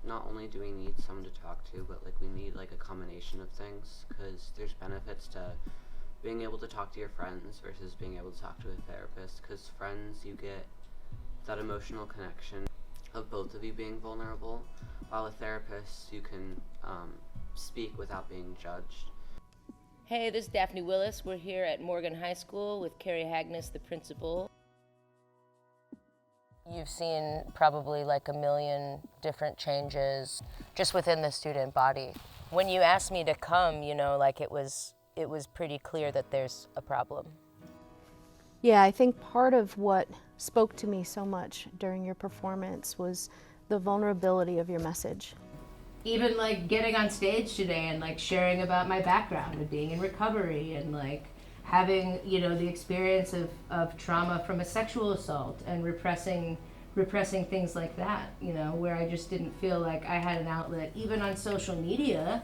not only do we need someone to talk to, but like we need like a combination of things, because there's benefits to being able to talk to your friends versus being able to talk to a therapist, because friends, you get that emotional connection of both of you being vulnerable, while a therapist, you can speak without being judged. Hey, this is Daphne Willis. We're here at Morgan High School with Keri Hagness, the principal. You've seen probably like a million different changes just within the student body. When you asked me to come, you know, like it was pretty clear that there's a problem. Yeah, I think part of what spoke to me so much during your performance was the vulnerability of your message. Even like getting on stage today and like sharing about my background and being in recovery and like having, you know, the experience of trauma from a sexual assault and repressing things like that, you know, where I just didn't feel like I had an outlet, even on social media,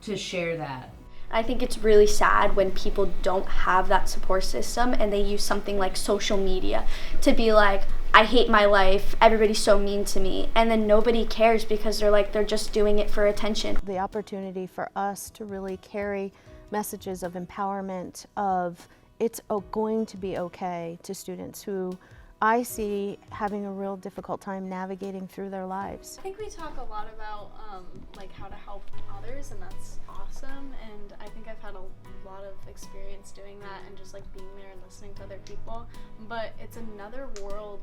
to share that. I think it's really sad when people don't have that support system and they use something like social media to be like, I hate my life, everybody's so mean to me, and then nobody cares because they're just doing it for attention. The opportunity for us to really carry messages of empowerment, of it's going to be okay, to students who I see having a real difficult time navigating through their lives. I think we talk a lot about like how to help others, and that's awesome, and I think I've had a lot of experience doing that and just like being there and listening to other people, but it's another world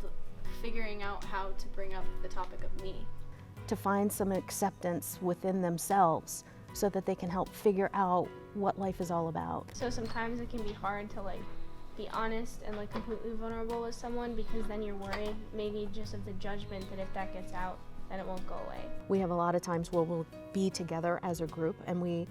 figuring out how to bring up the topic of me. To find some acceptance within themselves so that they can help figure out what life is all about. So sometimes it can be hard to like be honest and like completely vulnerable with someone, because then you're worried maybe just of the judgment that if that gets out, then it won't go away. We have a lot of times where we'll be together as a group and we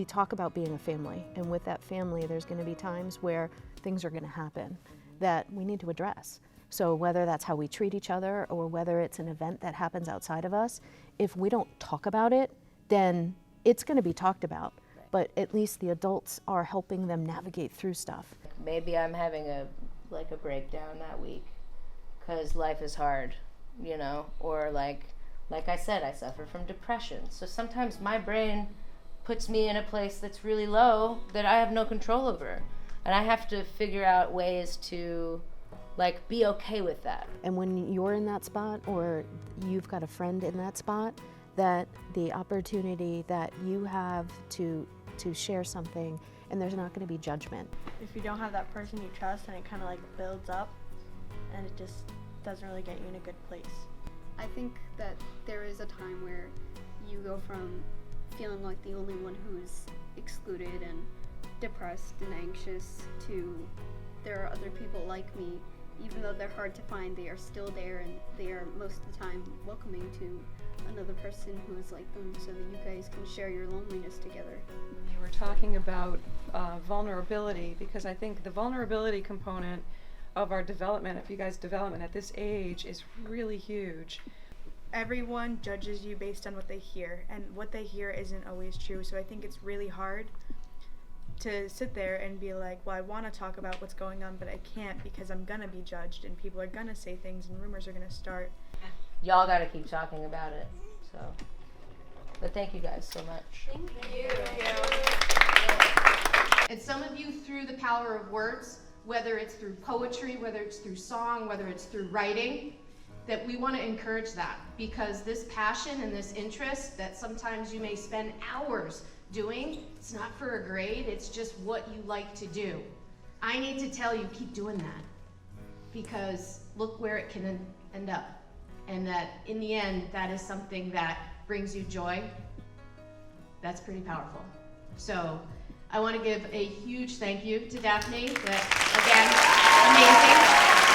talk about being a family, and with that family there's going to be times where things are going to happen that we need to address. So whether that's how we treat each other or whether it's an event that happens outside of us, if we don't talk about it, then it's going to be talked about. But at least the adults are helping them navigate through stuff. Maybe I'm having a breakdown that week because life is hard, you know, or like I said, I suffer from depression. So sometimes my brain puts me in a place that's really low that I have no control over. And I have to figure out ways to like be okay with that. And when you're in that spot, or you've got a friend in that spot, that the opportunity that you have to share something, and there's not going to be judgment. If you don't have that person you trust, then it kind of like builds up and it just doesn't really get you in a good place. I think that there is a time where you go from feeling like the only one who's excluded and depressed and anxious to there are other people like me. Even though they're hard to find, they are still there, and they are most of the time welcoming to another person who is like them, so that you guys can share your loneliness together. You were talking about vulnerability, because I think the vulnerability component of our development, of you guys' development at this age, is really huge. Everyone judges you based on what they hear, and what they hear isn't always true, so I think it's really hard to sit there and be like, well, I want to talk about what's going on, but I can't because I'm gonna be judged and people are gonna say things and rumors are gonna start. Y'all gotta keep talking about it, so. But thank you guys so much. Thank you. And some of you, through the power of words, whether it's through poetry, whether it's through song, whether it's through writing, that we want to encourage that, because this passion and this interest that sometimes you may spend hours doing, it's not for a grade, it's just what you like to do. I need to tell you, keep doing that, because look where it can end up, and that in the end, that is something that brings you joy. That's pretty powerful. So I want to give a huge thank you to Daphne. That, again, amazing.